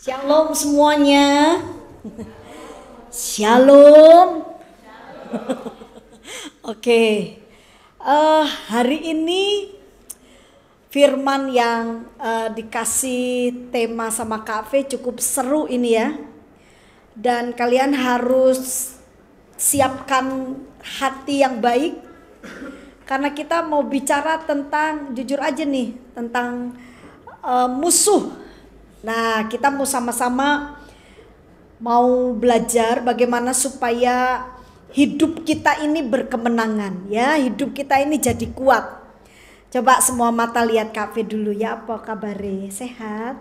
Shalom semuanya. Shalom. Oke. Hari ini firman yang dikasih tema sama Kak V cukup seru ini ya. Dan kalian harus siapkan hati yang baik. Karena kita mau bicara tentang, jujur aja nih, tentang musuh. Nah, kita mau sama-sama mau belajar bagaimana supaya hidup kita ini berkemenangan ya, hidup kita ini jadi kuat. Coba semua mata lihat Kak V dulu ya, apa kabarnya? Sehat?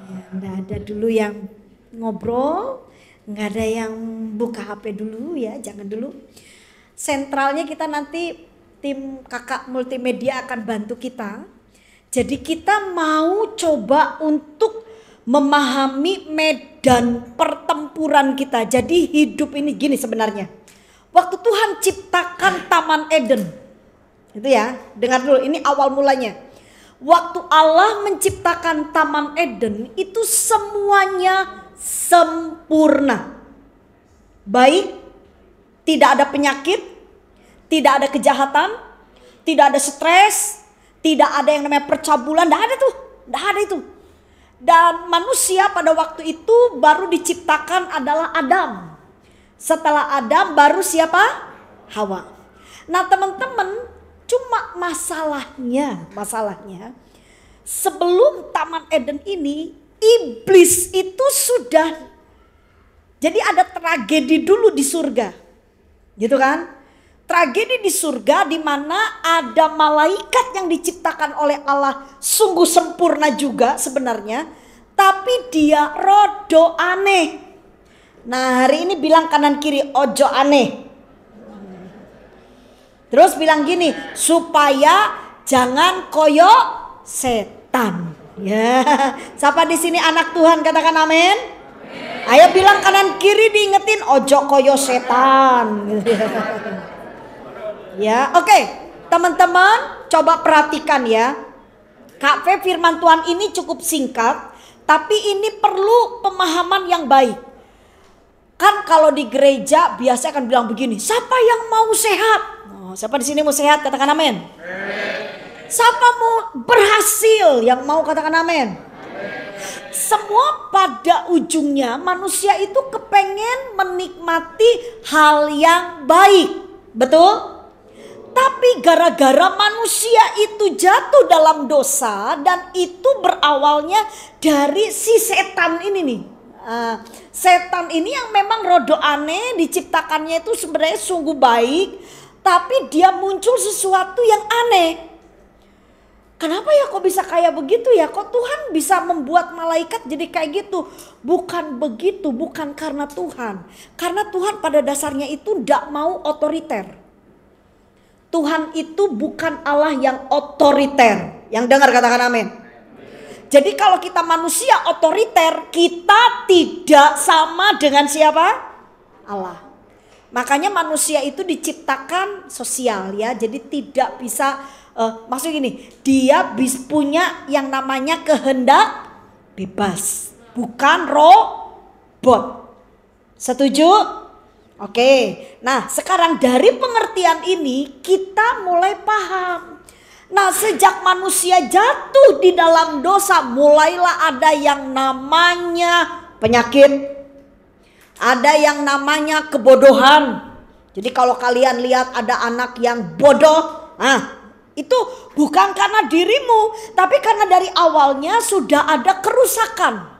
Ya, nggak ada dulu yang ngobrol, nggak ada yang buka HP dulu ya, jangan dulu. Sentralnya kita nanti tim kakak multimedia akan bantu kita. Jadi kita mau coba untuk memahami medan pertempuran kita. Jadi hidup ini gini sebenarnya. Waktu Tuhan ciptakan Taman Eden. Itu ya, dengar dulu ini awal mulanya. Waktu Allah menciptakan Taman Eden itu semuanya sempurna. Baik, tidak ada penyakit, tidak ada kejahatan, tidak ada stres, tidak ada yang namanya percabulan, tidak ada itu. Dan manusia pada waktu itu baru diciptakan adalah Adam. Setelah Adam baru siapa? Hawa. Nah teman-teman, cuma masalahnya sebelum Taman Eden ini, iblis itu sudah, jadi ada tragedi dulu di surga, gitu kan? Tragedi di surga di mana ada malaikat yang diciptakan oleh Allah sungguh sempurna juga sebenarnya, tapi dia rodo aneh. Nah hari ini bilang kanan kiri ojo aneh. Terus bilang gini, supaya jangan koyo setan. Ya, siapa di sini anak Tuhan katakan amin. Ayo bilang kanan kiri diingetin ojo koyo setan. Ya, oke. Teman-teman, coba perhatikan ya. Kak V firman Tuhan ini cukup singkat, tapi ini perlu pemahaman yang baik. Kan kalau di gereja biasa akan bilang begini, siapa yang mau sehat? Oh, siapa di sini mau sehat? Katakan amin. Siapa mau berhasil? Yang mau katakan amin. Semua pada ujungnya manusia itu kepengen menikmati hal yang baik. Betul? Tapi gara-gara manusia itu jatuh dalam dosa dan itu berawalnya dari si setan ini nih. Setan ini yang memang rodo aneh, diciptakannya itu sebenarnya sungguh baik, tapi dia muncul sesuatu yang aneh. Kenapa ya kok bisa kayak begitu ya? Kok Tuhan bisa membuat malaikat jadi kayak gitu? Bukan begitu, bukan karena Tuhan. Karena Tuhan pada dasarnya itu tidak mau otoriter. Tuhan itu bukan Allah yang otoriter. Yang dengar katakan amin. Jadi kalau kita manusia otoriter, kita tidak sama dengan siapa? Allah. Makanya manusia itu diciptakan sosial ya. Jadi tidak bisa, maksud gini, dia punya yang namanya kehendak bebas. Bukan robot. Setuju? Oke, nah sekarang dari pengertian ini kita mulai paham. Nah sejak manusia jatuh di dalam dosa mulailah ada yang namanya penyakit. Ada yang namanya kebodohan. Jadi kalau kalian lihat ada anak yang bodoh, itu bukan karena dirimu, tapi karena dari awalnya sudah ada kerusakan.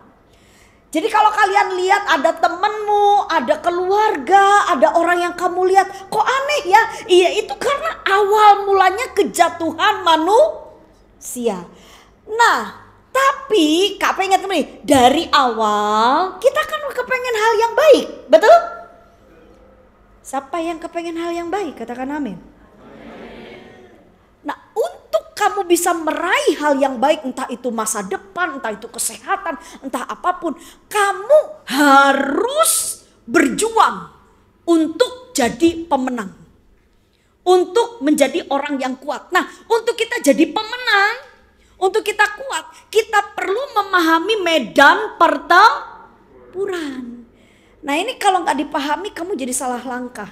Jadi kalau kalian lihat ada temenmu, ada keluarga, ada orang yang kamu lihat, kok aneh ya? Iya itu karena awal mulanya kejatuhan manusia. Nah tapi Kak pengen nih, dari awal kita kan kepengen hal yang baik, betul? Siapa yang kepengen hal yang baik? Katakan amin. Nah untuk kamu bisa meraih hal yang baik, entah itu masa depan, entah itu kesehatan, entah apapun, kamu harus berjuang untuk jadi pemenang. Untuk menjadi orang yang kuat. Nah untuk kita jadi pemenang, Untuk kita kuat, kita perlu memahami medan pertempuran. Nah ini kalau nggak dipahami kamu jadi salah langkah.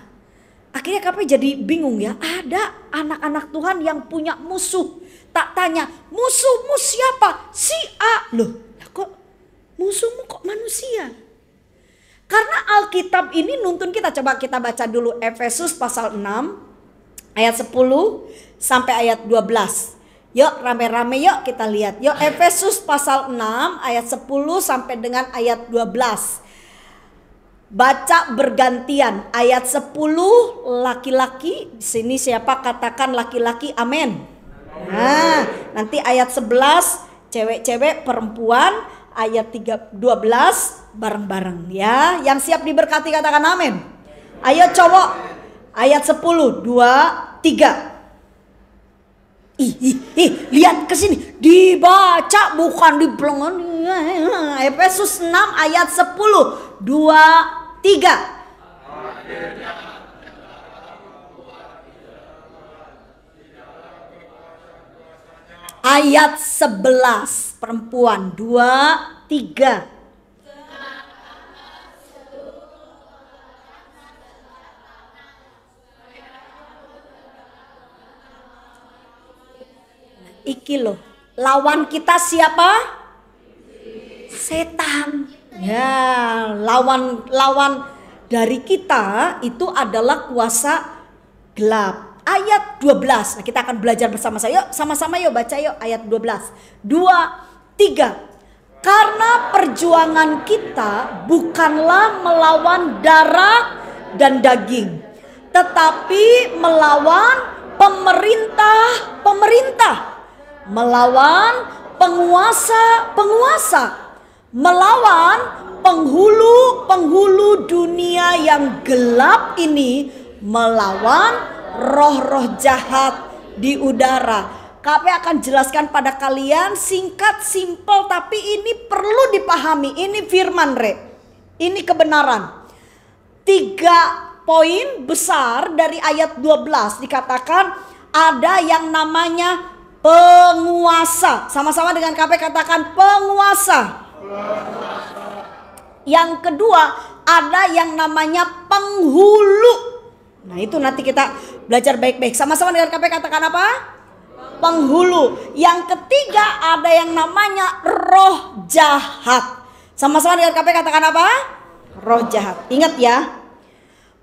Akhirnya KP jadi bingung ya. Ada anak-anak Tuhan yang punya musuh. Tak tanya, musuhmu siapa? Si A. Loh, kok musuhmu kok manusia? Karena Alkitab ini nuntun kita. Coba kita baca dulu Efesus pasal 6 ayat 10 sampai ayat 12. Yuk rame-rame yuk kita lihat. Yuk Efesus pasal 6 ayat 10 sampai dengan ayat 12. Baca bergantian. Ayat 10 laki-laki. Di sini siapa katakan laki-laki, amin. Nah, nanti ayat 11 cewek-cewek perempuan. Ayat 12 bareng-bareng ya. Yang siap diberkati katakan amin. Ayo cowok. Ayat 10, 2, 3. Lihat ke sini. Dibaca bukan dipelongon. Efesus 6 ayat 10, 2, 3. Ayat 11 perempuan 2, 3. Iki loh, lawan kita siapa? Setan. Ya, lawan dari kita itu adalah kuasa gelap. Ayat 12. Nah, kita akan belajar bersama saya. Yuk, sama-sama yuk baca yuk ayat 12. 2, 3. Karena perjuangan kita bukanlah melawan darah dan daging, tetapi melawan pemerintah, melawan penguasa, melawan penghulu dunia yang gelap ini, melawan roh-roh jahat di udara. KP akan jelaskan pada kalian singkat, simpel, tapi ini perlu dipahami. Ini firman ini kebenaran. 3 poin besar dari ayat 12 dikatakan ada yang namanya penguasa. Sama-sama dengan KP katakan penguasa. Yang kedua ada yang namanya penghulu. Nah itu nanti kita belajar baik-baik. Sama-sama dengan KP katakan apa? Penghulu. Yang ketiga ada yang namanya roh jahat. Sama-sama dengan KP katakan apa? Roh jahat. Ingat ya.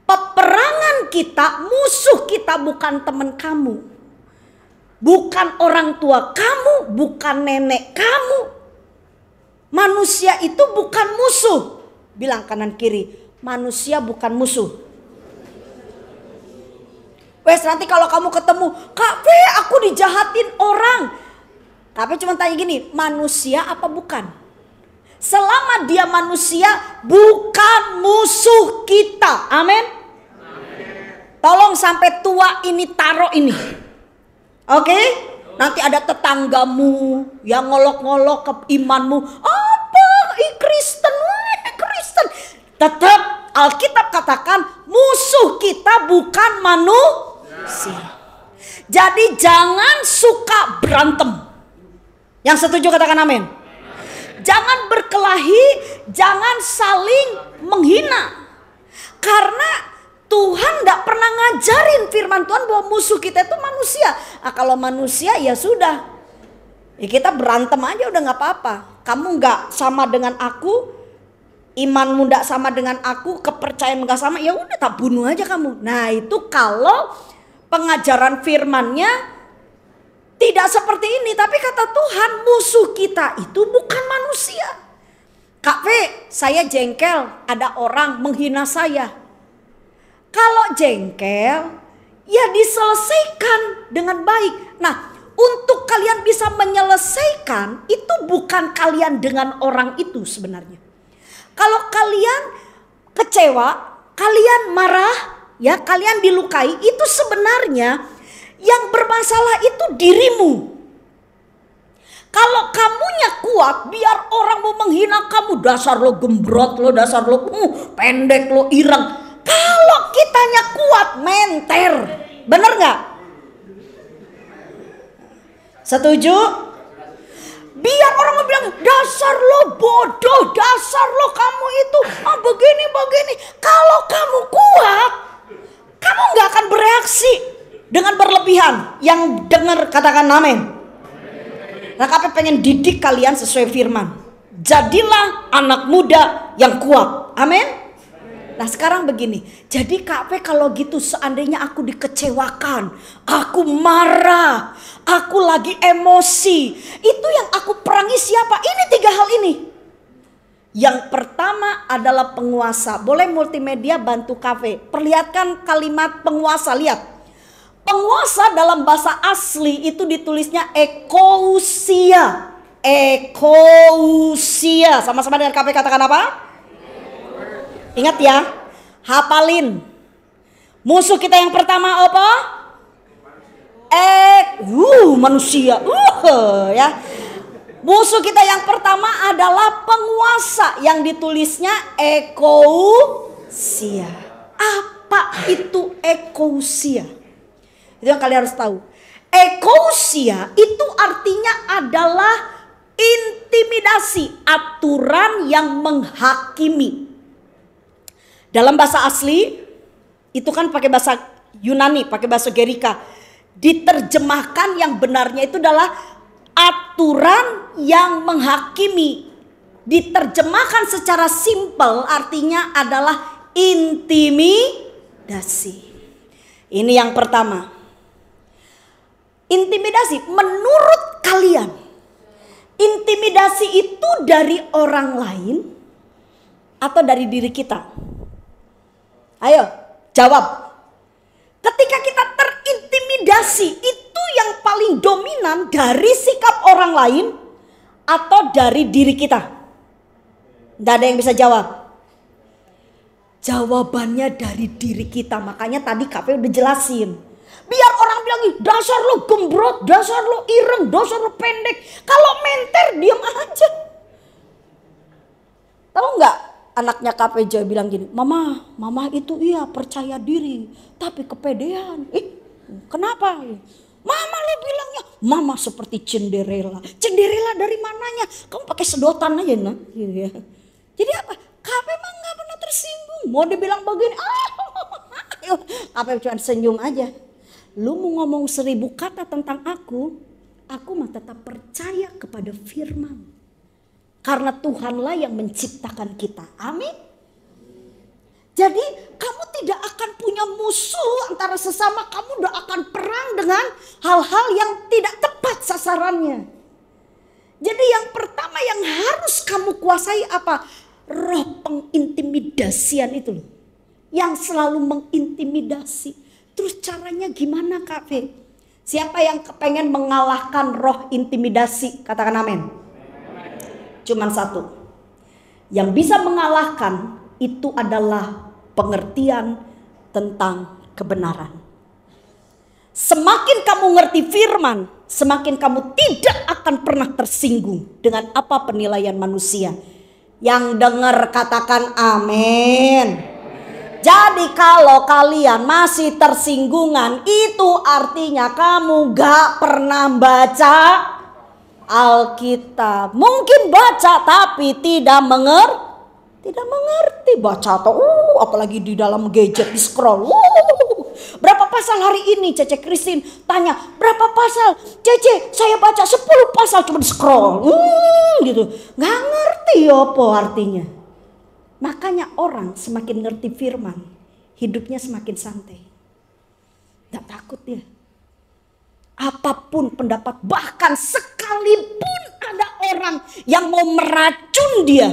Peperangan kita, musuh kita bukan teman kamu. Bukan orang tua kamu, bukan nenek kamu. Manusia itu bukan musuh. Bilang kanan kiri, manusia bukan musuh. Wes nanti kalau kamu ketemu, Kak P aku dijahatin orang. Tapi cuma tanya gini, manusia apa bukan? Selama dia manusia bukan musuh kita. Amin. Tolong sampai tua ini taruh ini. Oke? Nanti ada tetanggamu yang ngolok-ngolok ke imanmu. Apa? Kristen. Tetap Alkitab katakan musuh kita bukan manusia. Jadi jangan suka berantem. Yang setuju katakan amin. Jangan berkelahi, jangan saling menghina. Karena Tuhan tidak pernah ngajarin firman Tuhan bahwa musuh kita itu manusia. Nah, kalau manusia ya sudah. Ya kita berantem aja udah gak apa-apa. Kamu gak sama dengan aku, imanmu gak sama dengan aku, kepercayaan gak sama, ya udah tak bunuh aja kamu. Nah itu kalau pengajaran firmannya tidak seperti ini. Tapi kata Tuhan musuh kita itu bukan manusia. Kak V, saya jengkel ada orang menghina saya. Kalau jengkel ya diselesaikan dengan baik. Nah untuk kalian bisa menyelesaikan itu bukan kalian dengan orang itu sebenarnya. Kalau kalian kecewa, kalian marah, ya kalian dilukai, itu sebenarnya yang bermasalah itu dirimu. Kalau kamunya kuat, biar orang mau menghina kamu, dasar lo gembrot lo, dasar lo pendek lo, ireng. Kalau kitanya kuat, menter, bener nggak? Setuju? Biar orang bilang, dasar lo bodoh, dasar lo kamu itu begini. Kalau kamu kuat, kamu gak akan bereaksi dengan berlebihan. Yang dengar katakan amin. Nah, KP pengen didik kalian sesuai firman. Jadilah anak muda yang kuat. Amin. Nah sekarang begini, jadi KP kalau gitu seandainya aku dikecewakan, aku marah, aku lagi emosi, itu yang aku perangi siapa? Ini 3 hal ini. Yang pertama adalah penguasa. Boleh multimedia bantu KP, perlihatkan kalimat penguasa, lihat. Penguasa dalam bahasa asli itu ditulisnya ekousia. Ekousia, sama-sama dengan KP katakan apa? Ingat ya, hafalin. Musuh kita yang pertama apa? Manusia. Ya. Musuh kita yang pertama adalah penguasa yang ditulisnya ekousia. Apa itu ekousia? Itu yang kalian harus tahu. Ekousia itu artinya adalah intimidasi, aturan yang menghakimi. Dalam bahasa asli, itu kan pakai bahasa Yunani, pakai bahasa Gerika. Diterjemahkan yang benarnya itu adalah aturan yang menghakimi. Diterjemahkan secara simpel artinya adalah intimidasi. Ini yang pertama. Intimidasi, menurut kalian, intimidasi itu dari orang lain atau dari diri kita? Ayo, jawab. Ketika kita terintimidasi, itu yang paling dominan dari sikap orang lain atau dari diri kita? Tidak ada yang bisa jawab. Jawabannya dari diri kita. Makanya tadi KP udah jelasin. Biar orang bilang, dasar lo gembrot, dasar lo ireng, dasar lo pendek. Kalau menter, diam aja. Tahu nggak? Anaknya KP Joy bilang gini, mama itu iya percaya diri, tapi kepedean. Kenapa? Mama le bilangnya, mama seperti Cinderella. Cinderella dari mananya? Kamu pakai sedotan aja nah. Jadi apa? KP mah nggak pernah tersinggung. Mau dibilang begini, KP cuma senyum aja. Lu mau ngomong 1000 kata tentang aku mah tetap percaya kepada firman. Karena Tuhanlah yang menciptakan kita. Amin. Jadi kamu tidak akan punya musuh antara sesama. Kamu tidak akan perang dengan hal-hal yang tidak tepat sasarannya. Jadi yang pertama yang harus kamu kuasai apa? Roh pengintimidasian itu loh. Yang selalu mengintimidasi. Terus caranya gimana Kak Fe? Siapa yang kepengen mengalahkan roh intimidasi? Katakan amin. Cuman satu. Yang bisa mengalahkan itu adalah pengertian tentang kebenaran. Semakin kamu ngerti firman, semakin kamu tidak akan pernah tersinggung dengan apa penilaian manusia. Yang dengar katakan amin. Jadi kalau kalian masih tersinggungan, itu artinya kamu gak pernah baca Alkitab. Mungkin baca tapi tidak mengerti baca atau apalagi di dalam gadget di scroll. Berapa pasal hari ini? Cece Christine tanya, berapa pasal? Cece, saya baca 10 pasal cuma di scroll. Gitu. Nggak ngerti apa artinya. Makanya orang semakin ngerti firman, hidupnya semakin santai. Nggak takut dia. Apapun pendapat, bahkan sekalipun ada orang yang mau meracun dia,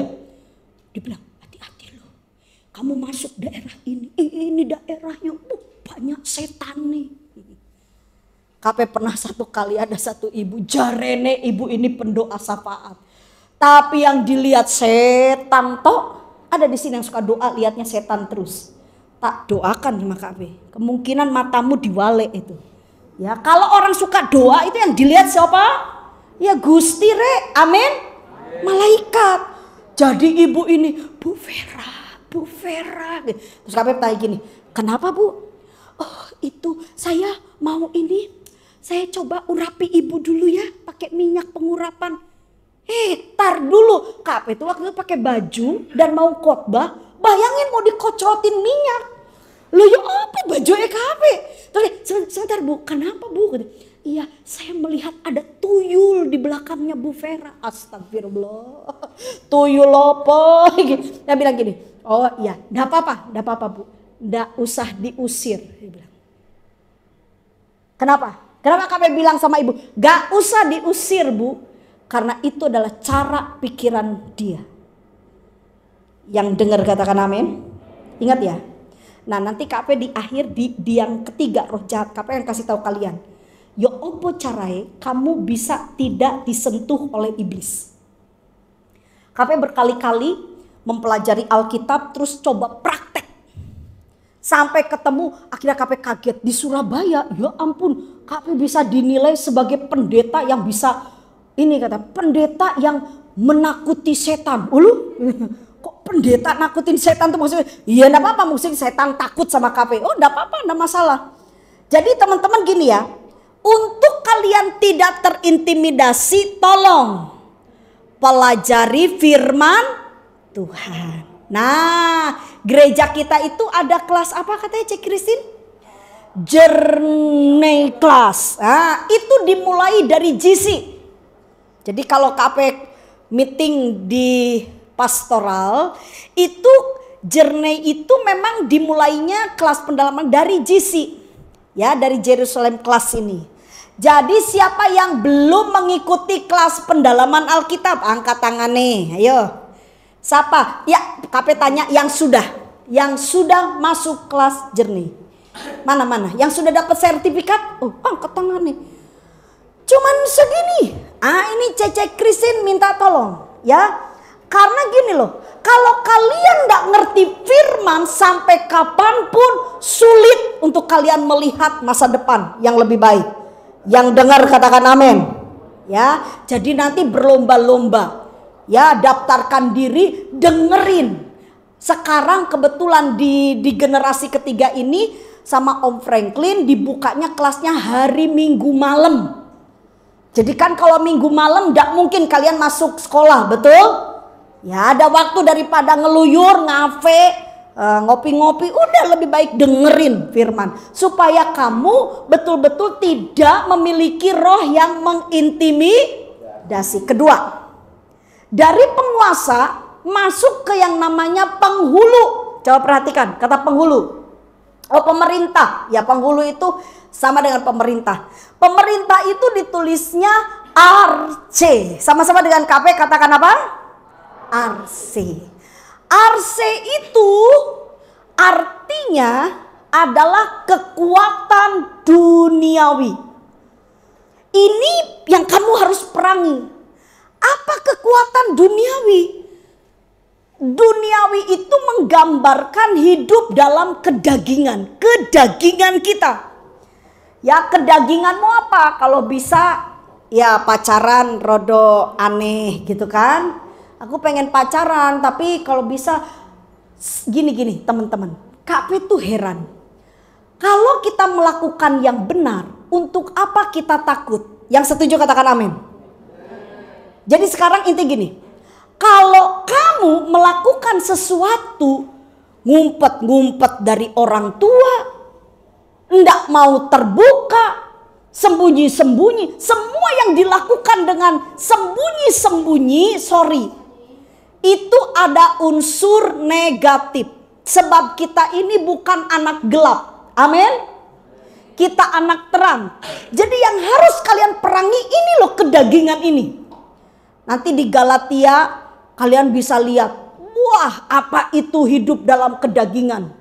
dibilang hati-hati loh, kamu masuk daerah ini daerahnya banyak setan nih. KP pernah satu kali ada satu ibu, jarene ibu ini pendoa syafaat, tapi yang dilihat setan toh. Ada di sini yang suka doa lihatnya setan terus. Tak doakan sama KP, kemungkinan matamu diwale itu. Ya, kalau orang suka doa itu yang dilihat siapa? Ya Gusti Re, amin. Malaikat. Jadi ibu ini, Bu Vera. Terus KP tanya gini, kenapa Bu? Oh itu saya mau ini, saya coba urapi ibu dulu ya, pakai minyak pengurapan. Tar dulu, KP itu waktu itu pakai baju dan mau khotbah, bayangin mau dikocotin minyak. Loh ya apa baju KP? Terus sebentar Bu, kenapa Bu? Iya, saya melihat ada tuyul di belakangnya Bu Vera. Astagfirullah. Tuyul apa? Dia bilang gini, oh iya, enggak apa-apa Bu. Enggak usah diusir. Dia bilang. Kenapa? Kenapa KP bilang sama ibu, gak usah diusir Bu. Karena itu adalah cara pikiran dia. Yang dengar katakan amin. Ingat ya. Nah nanti KP di akhir di yang ketiga roh jahat, KP yang kasih tahu kalian. Ya opo carae kamu bisa tidak disentuh oleh iblis. KP berkali-kali mempelajari Alkitab terus coba praktek. Sampai ketemu akhirnya KP kaget di Surabaya. Ya ampun, KP bisa dinilai sebagai pendeta yang bisa, ini kata pendeta yang menakuti setan. Ulu, kok pendeta nakutin setan tuh maksudnya? Iya enggak apa-apa, mungkin setan takut sama KP. Oh enggak apa-apa, enggak masalah. Jadi teman-teman gini ya, untuk kalian tidak terintimidasi, tolong pelajari firman Tuhan. Nah, gereja kita itu ada kelas apa katanya Cik Christine? Journey class. Nah, itu dimulai dari GC. Jadi kalau KP meeting di pastoral, itu journey itu memang dimulainya kelas pendalaman dari GC. Ya, dari Jerusalem class ini. Jadi siapa yang belum mengikuti kelas pendalaman Alkitab, angkat tangan nih, ayo. Siapa? Ya, KP tanya yang sudah masuk kelas journey. Mana? Yang sudah dapat sertifikat? Oh, angkat tangan nih. Cuman segini. Ini Cece Christine minta tolong, ya. Karena gini loh, kalau kalian gak ngerti firman sampai kapanpun sulit untuk kalian melihat masa depan yang lebih baik. Yang dengar katakan amin. Ya, jadi nanti berlomba-lomba. Ya, daftarkan diri, dengerin. Sekarang kebetulan di generasi ketiga ini sama Om Franklin dibukanya kelasnya hari Minggu malam. Jadi kan kalau Minggu malam gak mungkin kalian masuk sekolah, betul? Ya ada waktu daripada ngeluyur, ngafe, ngopi-ngopi, udah lebih baik dengerin firman. Supaya kamu betul-betul tidak memiliki roh yang mengintimidasi. Kedua, dari penguasa masuk ke yang namanya penghulu. Coba perhatikan kata penghulu. Oh pemerintah. Ya penghulu itu sama dengan pemerintah. Pemerintah itu ditulisnya RC. Sama-sama dengan KP katakan apa? RC. RC itu artinya adalah kekuatan duniawi. Ini yang kamu harus perangi. Apa kekuatan duniawi? Duniawi itu menggambarkan hidup dalam kedagingan. Kedagingan kita. Ya kedaginganmu apa? Kalau bisa ya pacaran rodo aneh gitu kan. Aku pengen pacaran tapi kalau bisa gini-gini teman-teman. KP tuh heran. Kalau kita melakukan yang benar, untuk apa kita takut? Yang setuju katakan amin. Jadi sekarang inti gini. Kalau kamu melakukan sesuatu ngumpet-ngumpet dari orang tua, enggak mau terbuka, sembunyi-sembunyi, semua yang dilakukan dengan sembunyi-sembunyi, itu ada unsur negatif. Sebab kita ini bukan anak gelap. Amin. Kita anak terang. Jadi yang harus kalian perangi ini loh kedagingan ini. Nanti di Galatia kalian bisa lihat. Wah apa itu hidup dalam kedagingan.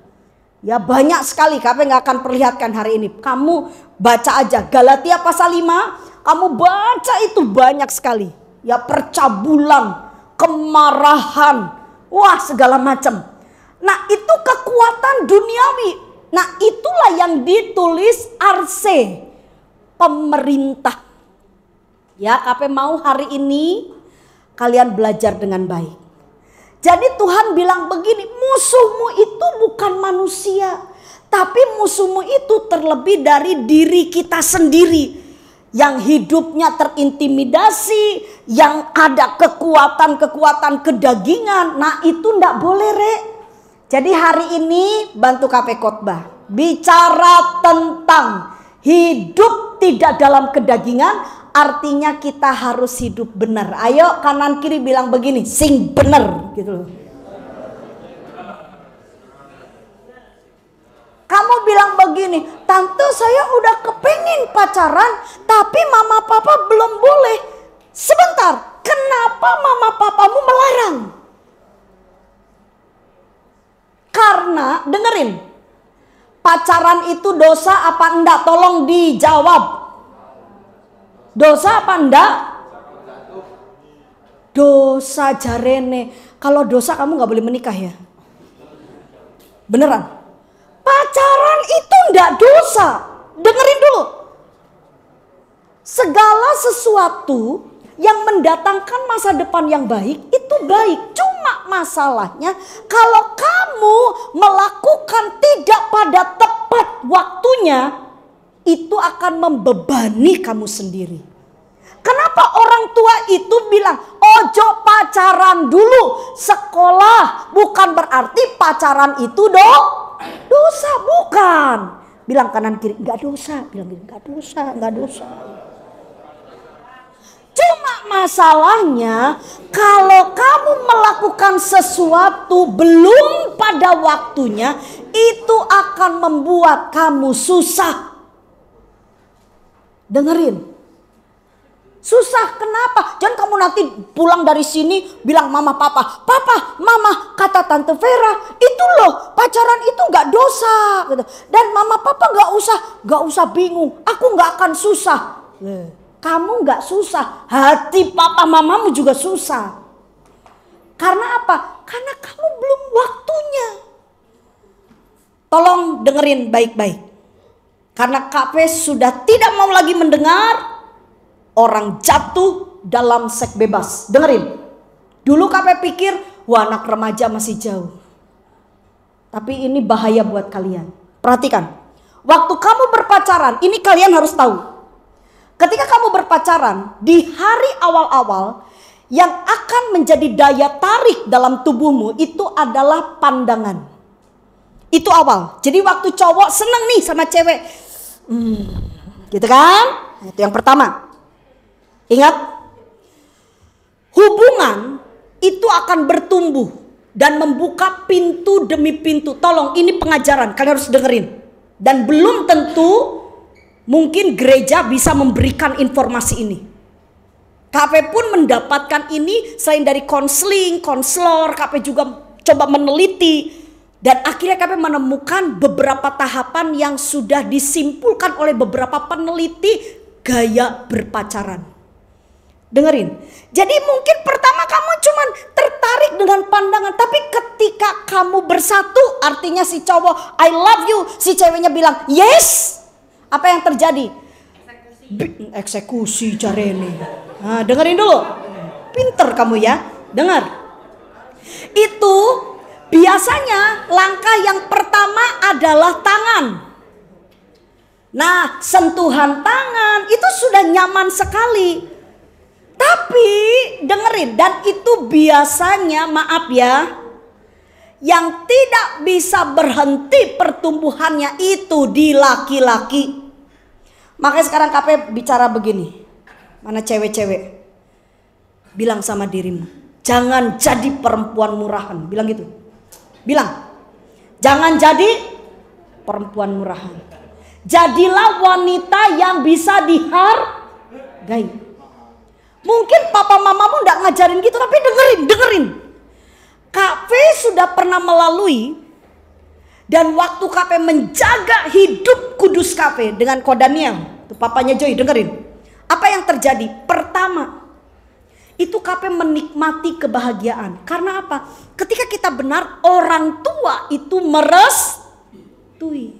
Ya banyak sekali, KP gak akan perlihatkan hari ini. Kamu baca aja Galatia pasal 5. Kamu baca itu banyak sekali. Ya percabulan, kemarahan. Wah segala macam. Nah itu kekuatan duniawi. Nah itulah yang ditulis RC. Pemerintah. Ya KP mau hari ini kalian belajar dengan baik. Jadi Tuhan bilang begini, musuhmu itu bukan manusia. Tapi musuhmu itu terlebih dari diri kita sendiri. yang hidupnya terintimidasi, yang ada kekuatan-kekuatan kedagingan. Nah itu ndak boleh, Rek. Jadi hari ini bantu KP Khotbah bicara tentang hidup tidak dalam kedagingan, artinya kita harus hidup benar. Ayo kanan kiri bilang begini, sing bener gitu loh. Kamu bilang begini, tante saya udah kepengen pacaran tapi mama papa belum boleh. Sebentar, kenapa mama papamu melarang? Karena dengerin, pacaran itu dosa apa enggak? Tolong dijawab. Dosa apa enggak? Dosa jarene. Kalau dosa kamu nggak boleh menikah ya. Beneran. Pacaran itu enggak dosa. Dengerin dulu. Segala sesuatu yang mendatangkan masa depan yang baik itu baik. Cuma masalahnya kalau kamu melakukan tidak pada tepat waktunya, itu akan membebani kamu sendiri. Kenapa orang tua itu bilang ojo pacaran dulu, sekolah? Bukan berarti pacaran itu dosa, bukan. Bilang kanan kiri enggak dosa, bilang enggak dosa, enggak dosa. Cuma masalahnya kalau kamu melakukan sesuatu belum pada waktunya, itu akan membuat kamu susah. Dengerin. Susah kenapa? Jangan kamu nanti pulang dari sini bilang mama papa, papa mama kata tante Vera itu loh pacaran itu nggak dosa gitu. Dan mama papa nggak usah bingung, aku nggak akan susah. Kamu nggak susah, hati papa mamamu juga susah. Karena apa? Karena kamu belum waktunya. Tolong dengerin baik-baik. Karena KP sudah tidak mau lagi mendengar orang jatuh dalam seks bebas. Dengerin. Dulu KP pikir, wah anak remaja masih jauh. Tapi ini bahaya buat kalian. Perhatikan. Waktu kamu berpacaran, ini kalian harus tahu. Ketika kamu berpacaran, di hari awal-awal yang akan menjadi daya tarik dalam tubuhmu itu adalah pandangan. Itu awal. Jadi waktu cowok seneng nih sama cewek. Gitu kan? Itu yang pertama. Ingat, hubungan itu akan bertumbuh dan membuka pintu demi pintu. Tolong, ini pengajaran, kalian harus dengerin. Dan belum tentu mungkin gereja bisa memberikan informasi ini. KP pun mendapatkan ini selain dari konseling, konselor, KP juga coba meneliti. Dan akhirnya KP menemukan beberapa tahapan yang sudah disimpulkan oleh beberapa peneliti gaya berpacaran. Dengerin. Jadi mungkin pertama kamu cuman tertarik dengan pandangan. Tapi ketika kamu bersatu, artinya si cowok I love you, si ceweknya bilang yes. Apa yang terjadi? Eksekusi jarene. Nah, dengerin dulu. Pinter kamu ya. Dengar. Itu biasanya langkah yang pertama adalah tangan. Nah, sentuhan tangan itu sudah nyaman sekali. Tapi dengerin, dan itu biasanya maaf ya, yang tidak bisa berhenti pertumbuhannya itu di laki-laki. Makanya sekarang KP bicara begini. Mana cewek-cewek? Bilang sama dirimu, jangan jadi perempuan murahan. Bilang gitu. Bilang, jangan jadi perempuan murahan. Jadilah wanita yang bisa dihargai. Mungkin papa mamamu gak ngajarin gitu, tapi dengerin. KP sudah pernah melalui, dan waktu KP menjaga hidup kudus KP dengan Kodaniel, itu papanya Joy, dengerin. Apa yang terjadi? Pertama, itu KP menikmati kebahagiaan. Karena apa? Ketika kita benar, orang tua itu merestui.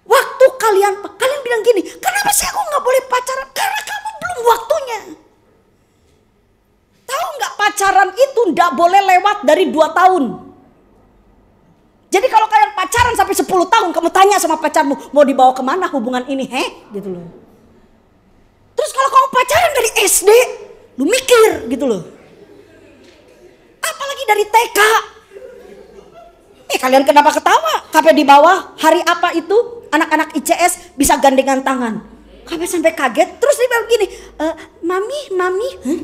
Waktu kalian bilang gini, kenapa sih aku gak boleh pacaran? Karena kamu belum waktunya. Tahu gak, pacaran itu gak boleh lewat dari 2 tahun. Jadi kalau kalian pacaran sampai 10 tahun, kamu tanya sama pacarmu, mau dibawa kemana hubungan ini, gitu loh. dari SD lu mikir gitu loh. Apalagi dari TK. Kalian kenapa ketawa? KP di bawah, hari apa itu anak-anak ICS bisa gandengan tangan. KP sampai kaget, terus dia bilang gini, mami, huh?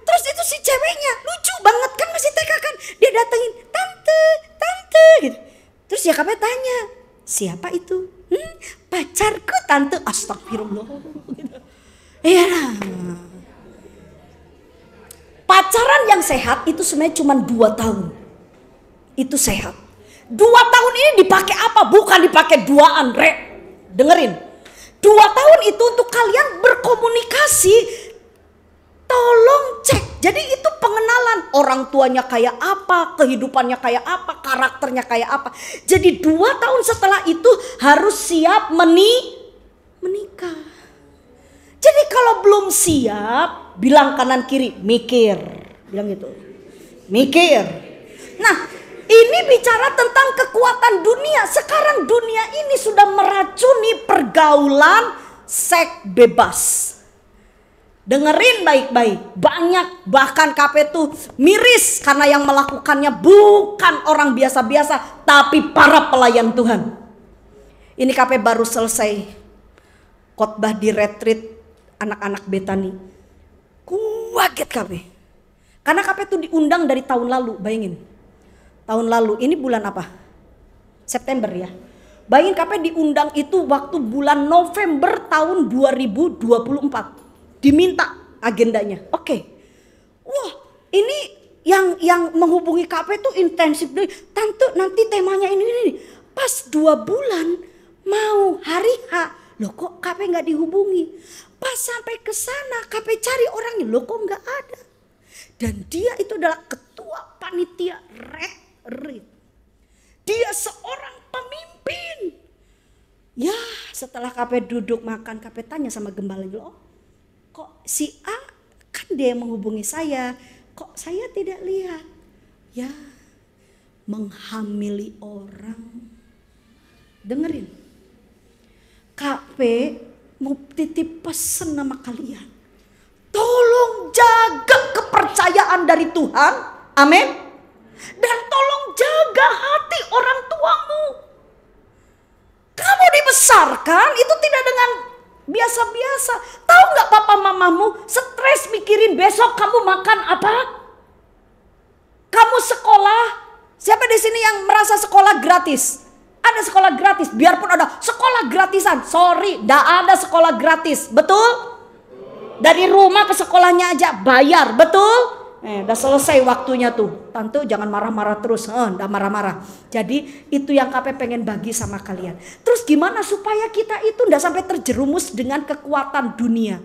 Terus itu si ceweknya lucu banget kan, masih TK kan, dia datengin tante gitu. Terus ya KP tanya, siapa itu? Pacarku tante. Astagfirullah. Iya. Pacaran yang sehat itu sebenarnya cuma 2 tahun. Itu sehat. 2 tahun ini dipakai apa? Bukan dipakai duaan, dengerin. 2 tahun itu untuk kalian berkomunikasi. Tolong cek. Jadi itu pengenalan. Orang tuanya kayak apa, kehidupannya kayak apa, karakternya kayak apa. Jadi 2 tahun setelah itu harus siap menikah. Jadi kalau belum siap, bilang kanan kiri, mikir. Bilang gitu. Mikir. Nah, ini bicara tentang kekuatan dunia. Sekarang dunia ini sudah meracuni pergaulan seks bebas. Dengerin baik-baik, banyak bahkan KP tuh miris karena yang melakukannya bukan orang biasa-biasa, tapi para pelayan Tuhan. Ini KP baru selesai khotbah di retreat anak-anak Betani. Kaget KP. Karena KP tuh diundang dari tahun lalu, bayangin. Tahun lalu, ini bulan apa? September ya. Bayangin KP diundang itu waktu bulan November tahun 2024. Diminta agendanya. Oke. Wah, ini yang menghubungi KP itu intensif deh. Tante nanti temanya ini. Pas 2 bulan mau hari H. Loh kok KP nggak dihubungi? Pas sampai ke sana KP cari orangnya. Loh kok nggak ada? Dan dia itu adalah ketua panitia retreat. Dia seorang pemimpin. Ya, setelah KP duduk makan, KP tanya sama gembala, loh, kok si A kan dia yang menghubungi saya, kok saya tidak lihat? Ya, menghamili orang. Dengerin, KP mau titip pesan nama kalian. Tolong jaga kepercayaan dari Tuhan, amin. Dan tolong jaga hati orang tuamu. Kamu dibesarkan itu tidak dengan biasa-biasa. Tahu nggak papa mamamu stres mikirin besok kamu makan apa? Kamu sekolah. Siapa di sini yang merasa sekolah gratis? Ada sekolah gratis. Biarpun ada sekolah gratisan. Sorry, nggak ada sekolah gratis. Betul? Dari rumah ke sekolahnya aja bayar. Betul? Udah selesai waktunya tuh. Tante jangan marah-marah terus. Udah marah-marah. Jadi itu yang KP pengen bagi sama kalian. Terus gimana supaya kita itu udah sampai terjerumus dengan kekuatan dunia?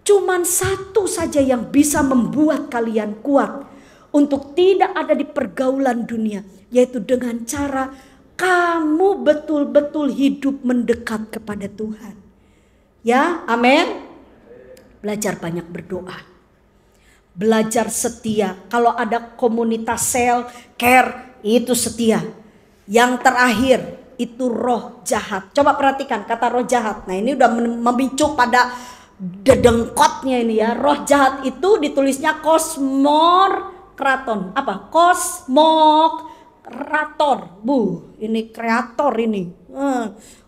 Cuman satu saja yang bisa membuat kalian kuat untuk tidak ada di pergaulan dunia, yaitu dengan cara kamu betul-betul hidup mendekat kepada Tuhan. Ya, amin. Belajar banyak berdoa. Belajar setia. Kalau ada komunitas sel, care, itu setia. Yang terakhir itu roh jahat. Coba perhatikan kata roh jahat. Nah ini udah memicu pada dedengkotnya ini ya. Roh jahat itu ditulisnya kosmokraton. Apa? Kosmokrator. Ini kreator ini.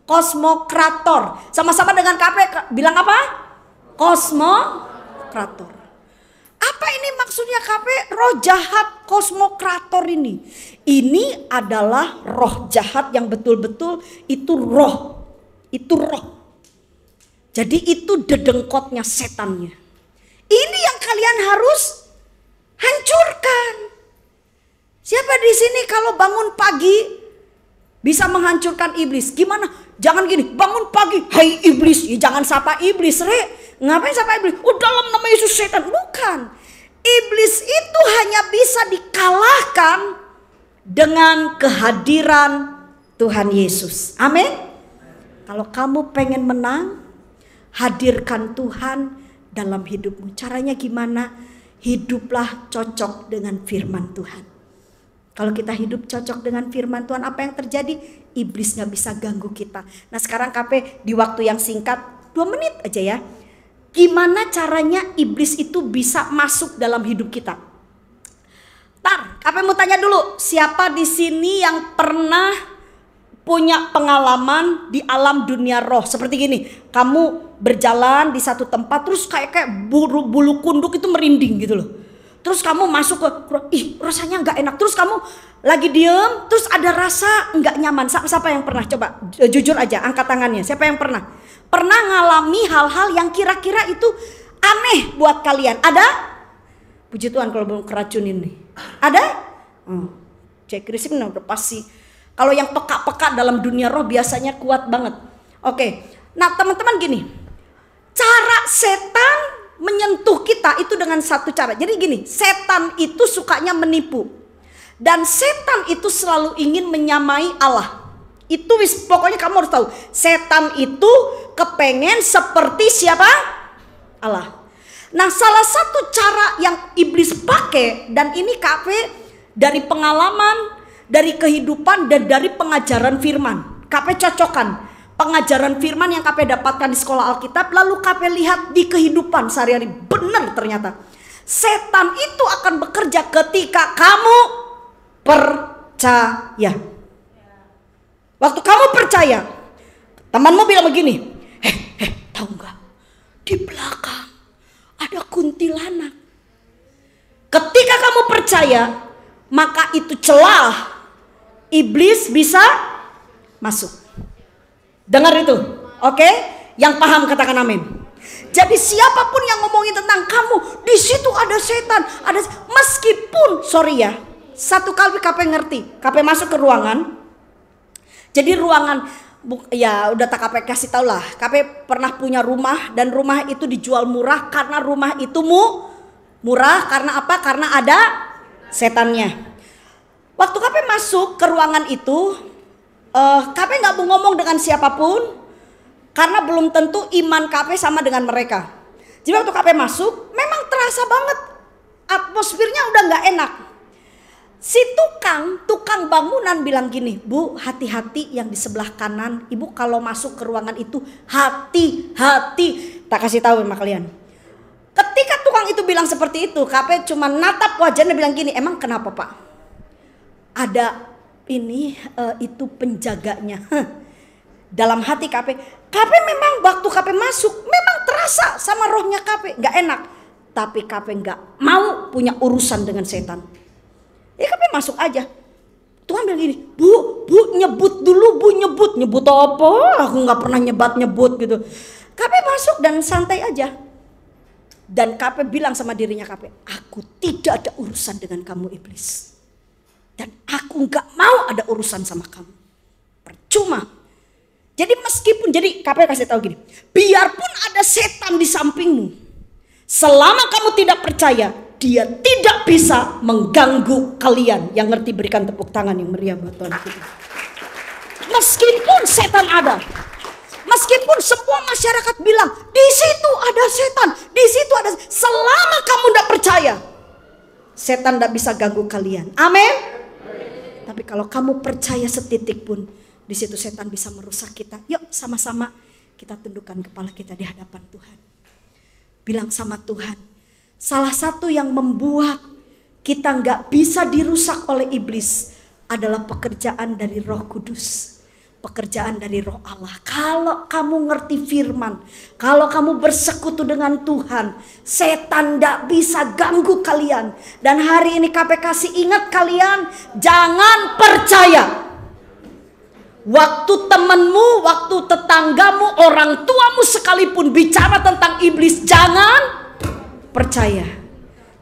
Kosmokrator. Sama-sama dengan KP bilang apa? Kosmokrator. Apa ini maksudnya KP? Roh jahat kosmokrator ini. Ini adalah roh jahat yang betul-betul itu roh. Itu roh. Jadi itu dedengkotnya setannya. Ini yang kalian harus hancurkan. Siapa di sini kalau bangun pagi bisa menghancurkan iblis? Gimana? Jangan gini, bangun pagi, hai iblis. Ya, jangan sapa iblis, Ngapain sapa iblis? Dalam nama Yesus setan. Bukan. Iblis itu hanya bisa dikalahkan dengan kehadiran Tuhan Yesus. Amin. Kalau kamu pengen menang, hadirkan Tuhan dalam hidupmu. Caranya gimana? Hiduplah cocok dengan firman Tuhan. Kalau kita hidup cocok dengan firman Tuhan, apa yang terjadi? Iblis gak bisa ganggu kita. Nah sekarang KP di waktu yang singkat, 2 menit aja ya. Gimana caranya iblis itu bisa masuk dalam hidup kita? Apa mau tanya dulu, siapa di sini yang pernah punya pengalaman di alam dunia roh seperti gini? Kamu berjalan di satu tempat terus kayak bulu kunduk itu merinding gitu loh. Terus kamu masuk ke, rasanya nggak enak. Terus kamu lagi diem, terus ada rasa nggak nyaman. Siapa yang pernah? Coba jujur aja, angkat tangannya. Siapa yang pernah? Pernah ngalami hal-hal yang kira-kira itu aneh buat kalian? Ada? Puji Tuhan kalau belum keracunin nih. Ada? Cek Krisip udah pasti. Kalau yang peka-peka dalam dunia roh biasanya kuat banget. Oke. Nah teman-teman gini. Cara setan menyentuh kita itu dengan satu cara. Jadi gini, setan itu sukanya menipu. Dan setan itu selalu ingin menyamai Allah. Itu pokoknya kamu harus tahu. Setan itu kepengen seperti siapa? Allah. Nah salah satu cara yang iblis pakai, dan ini KP dari pengalaman, dari kehidupan, dan dari pengajaran firman. KP cocokkan pengajaran firman yang KP dapatkan di sekolah Alkitab, lalu KP lihat di kehidupan sehari-hari. Benar ternyata. Setan itu akan bekerja ketika kamu percaya. Waktu kamu percaya, temanmu bilang begini, tahu nggak? Di belakang ada kuntilanak. Ketika kamu percaya, maka itu celah iblis bisa masuk. Dengar itu, oke? Yang paham katakan amin. Jadi siapapun yang ngomongin tentang kamu, di situ ada setan, ada meskipun sorry ya, satu kali KP ngerti, KP masuk ke ruangan. Jadi ruangan ya udah tak KP kasih tau lah. KP pernah punya rumah dan rumah itu dijual murah karena rumah itu murah karena apa? Karena ada setannya. Waktu KP masuk ke ruangan itu, KP nggak mau ngomong dengan siapapun karena belum tentu iman KP sama dengan mereka. Jadi waktu KP masuk, memang terasa banget atmosfernya udah nggak enak. Si tukang bangunan bilang gini, Bu, hati-hati yang di sebelah kanan. Ibu kalau masuk ke ruangan itu hati-hati. Tak kasih tahu sama kalian. Ketika tukang itu bilang seperti itu, KP cuma natap wajahnya bilang gini, emang kenapa Pak? Ada ini itu penjaganya. Dalam hati KP memang waktu KP masuk memang terasa sama rohnya KP nggak enak. Tapi KP nggak mau punya urusan dengan setan. Ya KP masuk aja. Tuhan bilang gini, Bu nyebut dulu, Bu nyebut apa? Aku nggak pernah nyebut gitu. KP masuk dan santai aja. Dan KP bilang sama dirinya KP, aku tidak ada urusan dengan kamu iblis. Dan aku nggak mau ada urusan sama kamu. Percuma. Jadi meskipun, jadi KP kasih tahu gini, biarpun ada setan di sampingmu, selama kamu tidak percaya, dia tidak bisa mengganggu kalian. Yang ngerti berikan tepuk tangan yang meriah buat Tuhan kita. Meskipun setan ada, meskipun semua masyarakat bilang di situ ada setan, di situ ada, selama kamu tidak percaya, setan tidak bisa ganggu kalian. Amin. Tapi kalau kamu percaya setitik pun, di situ setan bisa merusak kita. Yuk sama-sama kita tundukkan kepala kita di hadapan Tuhan. Bilang sama Tuhan, salah satu yang membuat kita nggak bisa dirusak oleh iblis adalah pekerjaan dari Roh Kudus. Pekerjaan dari Roh Allah. Kalau kamu ngerti firman, kalau kamu bersekutu dengan Tuhan, setan gak bisa ganggu kalian. Dan hari ini KP kasih ingat kalian, jangan percaya. Waktu temanmu, waktu tetanggamu, orang tuamu sekalipun bicara tentang iblis, jangan percaya.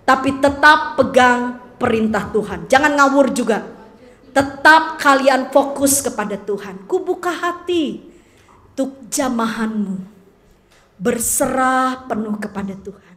Tapi tetap pegang perintah Tuhan. Jangan ngawur juga. Tetap kalian fokus kepada Tuhan. Ku buka hati untuk jamahanmu. Berserah penuh kepada Tuhan.